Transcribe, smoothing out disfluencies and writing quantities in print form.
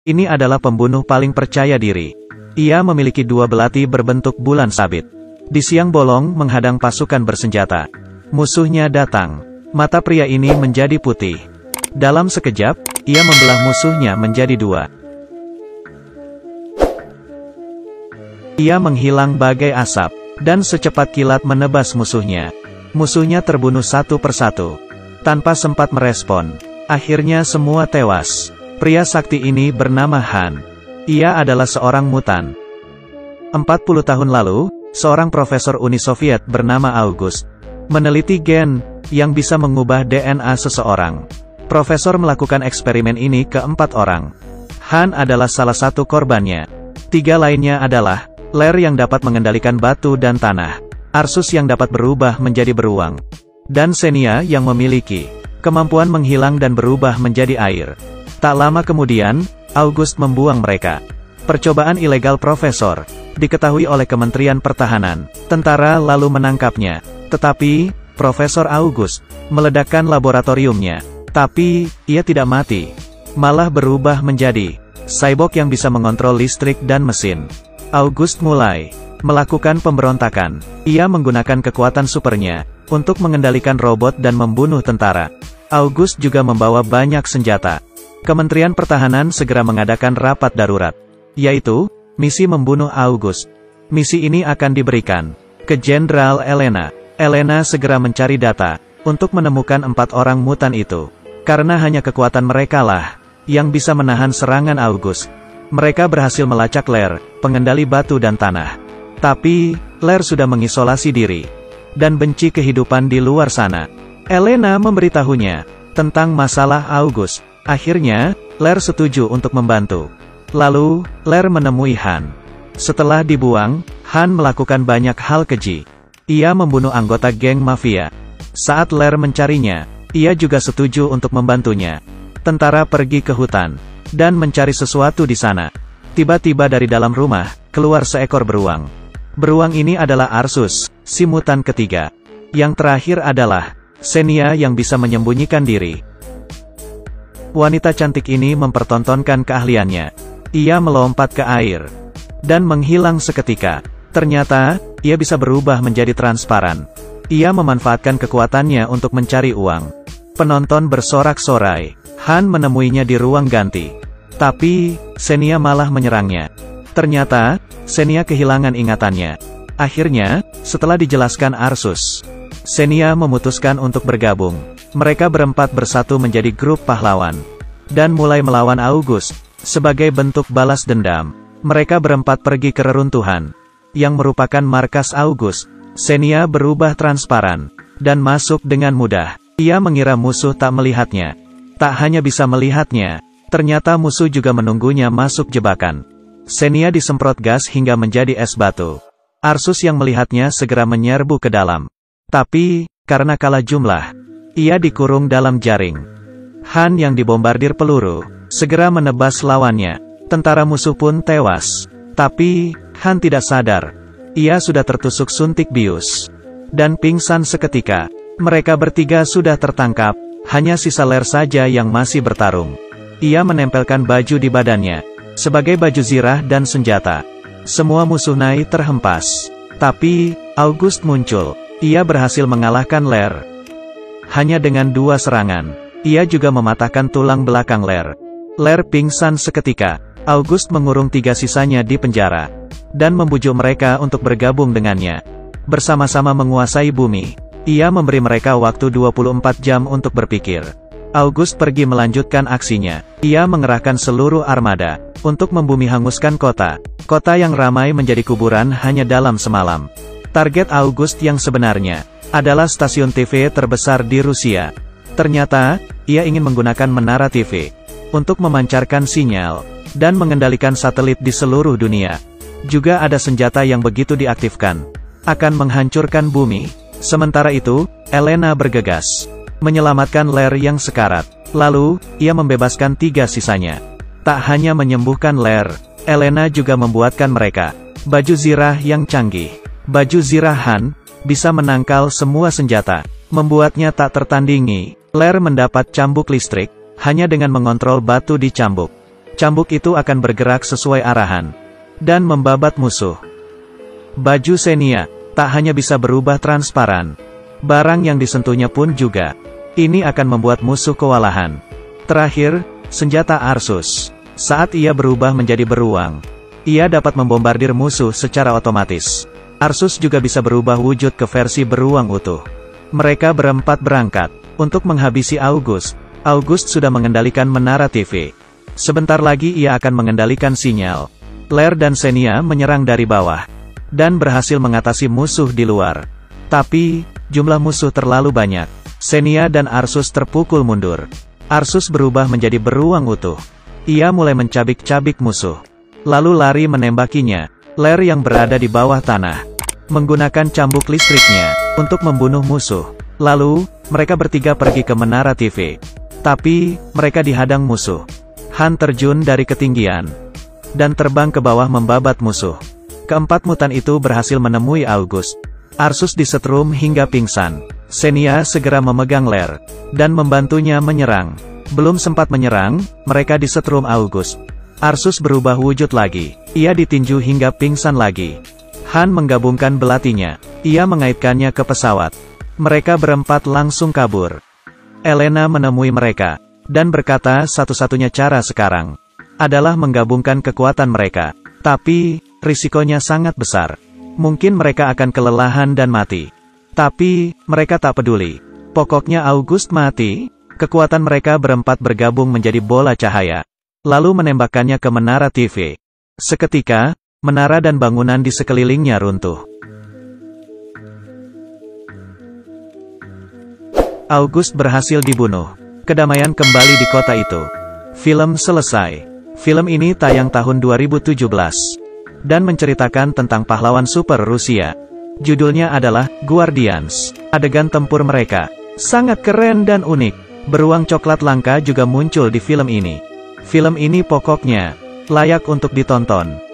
Ini adalah pembunuh paling percaya diri. Ia memiliki dua belati berbentuk bulan sabit. Di siang bolong menghadang pasukan bersenjata. Musuhnya datang. Mata pria ini menjadi putih. Dalam sekejap, ia membelah musuhnya menjadi dua. Ia menghilang bagai asap, dan secepat kilat menebas musuhnya. Musuhnya terbunuh satu persatu. Tanpa sempat merespon. Akhirnya semua tewas. Pria sakti ini bernama Han. Ia adalah seorang mutan. 40 tahun lalu, seorang profesor Uni Soviet bernama August meneliti gen yang bisa mengubah DNA seseorang. Profesor melakukan eksperimen ini ke 4 orang. Han adalah salah satu korbannya. 3 lainnya adalah Ler yang dapat mengendalikan batu dan tanah, Arsus yang dapat berubah menjadi beruang, dan Xenia yang memiliki kemampuan menghilang dan berubah menjadi air. Tak lama kemudian, August membuang mereka. Percobaan ilegal Profesor diketahui oleh Kementerian Pertahanan. Tentara lalu menangkapnya. Tetapi, Profesor August meledakkan laboratoriumnya. Tapi, ia tidak mati. Malah berubah menjadi cyborg yang bisa mengontrol listrik dan mesin. August mulai melakukan pemberontakan. Ia menggunakan kekuatan supernya untuk mengendalikan robot dan membunuh tentara. August juga membawa banyak senjata. Kementerian Pertahanan segera mengadakan rapat darurat, yaitu misi membunuh August. Misi ini akan diberikan ke Jenderal Elena. Elena segera mencari data untuk menemukan 4 orang mutan itu, karena hanya kekuatan mereka lah yang bisa menahan serangan August. Mereka berhasil melacak Ler, pengendali batu dan tanah. Tapi, Ler sudah mengisolasi diri dan benci kehidupan di luar sana. Elena memberitahunya tentang masalah August. Akhirnya, Ler setuju untuk membantu. Lalu, Ler menemui Han. Setelah dibuang, Han melakukan banyak hal keji. Ia membunuh anggota geng mafia. Saat Ler mencarinya, ia juga setuju untuk membantunya. Tentara pergi ke hutan dan mencari sesuatu di sana. Tiba-tiba dari dalam rumah, keluar seekor beruang. Beruang ini adalah Arsus, si mutan ketiga. Yang terakhir adalah Xenia yang bisa menyembunyikan diri. Wanita cantik ini mempertontonkan keahliannya. Ia melompat ke air dan menghilang seketika. Ternyata, ia bisa berubah menjadi transparan. Ia memanfaatkan kekuatannya untuk mencari uang. Penonton bersorak-sorai. Han menemuinya di ruang ganti. Tapi, Xenia malah menyerangnya. Ternyata, Xenia kehilangan ingatannya. Akhirnya, setelah dijelaskan Arsus, Xenia memutuskan untuk bergabung. Mereka berempat bersatu menjadi grup pahlawan dan mulai melawan August. Sebagai bentuk balas dendam, mereka berempat pergi ke reruntuhan yang merupakan markas August. Xenia berubah transparan dan masuk dengan mudah. Ia mengira musuh tak melihatnya. Tak hanya bisa melihatnya, ternyata musuh juga menunggunya masuk jebakan. Xenia disemprot gas hingga menjadi es batu. Arsus yang melihatnya segera menyerbu ke dalam. Tapi, karena kalah jumlah, ia dikurung dalam jaring. Han yang dibombardir peluru segera menebas lawannya. Tentara musuh pun tewas. Tapi, Han tidak sadar. Ia sudah tertusuk suntik bius dan pingsan seketika. Mereka bertiga sudah tertangkap. Hanya sisa Ler saja yang masih bertarung. Ia menempelkan baju di badannya sebagai baju zirah dan senjata. Semua musuh naik terhempas. Tapi, August muncul. Ia berhasil mengalahkan Ler hanya dengan 2 serangan. Ia juga mematahkan tulang belakang Ler. Ler pingsan seketika. August mengurung 3 sisanya di penjara dan membujuk mereka untuk bergabung dengannya. Bersama-sama menguasai bumi. Ia memberi mereka waktu 24 jam untuk berpikir. August pergi melanjutkan aksinya. Ia mengerahkan seluruh armada untuk membumi hanguskan kota. Kota yang ramai menjadi kuburan hanya dalam semalam. Target August yang sebenarnya adalah stasiun TV terbesar di Rusia. Ternyata, ia ingin menggunakan menara TV untuk memancarkan sinyal dan mengendalikan satelit di seluruh dunia. Juga ada senjata yang begitu diaktifkan akan menghancurkan bumi. Sementara itu, Elena bergegas menyelamatkan Ler yang sekarat. Lalu, ia membebaskan 3 sisanya. Tak hanya menyembuhkan Ler, Elena juga membuatkan mereka baju zirah yang canggih. Baju zirah Han bisa menangkal semua senjata, membuatnya tak tertandingi. Ler mendapat cambuk listrik hanya dengan mengontrol batu di cambuk. Cambuk itu akan bergerak sesuai arahan dan membabat musuh. Baju Xenia tak hanya bisa berubah transparan, barang yang disentuhnya pun juga. Ini akan membuat musuh kewalahan. Terakhir, senjata Arsus. Saat ia berubah menjadi beruang, ia dapat membombardir musuh secara otomatis. Arsus juga bisa berubah wujud ke versi beruang utuh. Mereka berempat berangkat untuk menghabisi August. August sudah mengendalikan menara TV. Sebentar lagi ia akan mengendalikan sinyal. Lair dan Xenia menyerang dari bawah dan berhasil mengatasi musuh di luar. Tapi, jumlah musuh terlalu banyak. Xenia dan Arsus terpukul mundur. Arsus berubah menjadi beruang utuh. Ia mulai mencabik-cabik musuh, lalu lari menembakinya. Lair yang berada di bawah tanah menggunakan cambuk listriknya untuk membunuh musuh. Lalu, mereka bertiga pergi ke menara TV. Tapi, mereka dihadang musuh. Han terjun dari ketinggian dan terbang ke bawah membabat musuh. Keempat mutan itu berhasil menemui August. Arsus disetrum hingga pingsan. Xenia segera memegang Lair dan membantunya menyerang. Belum sempat menyerang, mereka disetrum August. Arsus berubah wujud lagi. Ia ditinju hingga pingsan lagi. Han menggabungkan belatinya. Ia mengaitkannya ke pesawat. Mereka berempat langsung kabur. Elena menemui mereka dan berkata satu-satunya cara sekarang adalah menggabungkan kekuatan mereka. Tapi, risikonya sangat besar. Mungkin mereka akan kelelahan dan mati. Tapi, mereka tak peduli. Pokoknya August mati, kekuatan mereka berempat bergabung menjadi bola cahaya. Lalu menembakkannya ke menara TV. Seketika, menara dan bangunan di sekelilingnya runtuh. August berhasil dibunuh. Kedamaian kembali di kota itu. Film selesai. Film ini tayang tahun 2017. Dan menceritakan tentang pahlawan super Rusia. Judulnya adalah Guardians. Adegan tempur mereka sangat keren dan unik. Beruang coklat langka juga muncul di film ini. Film ini pokoknya layak untuk ditonton.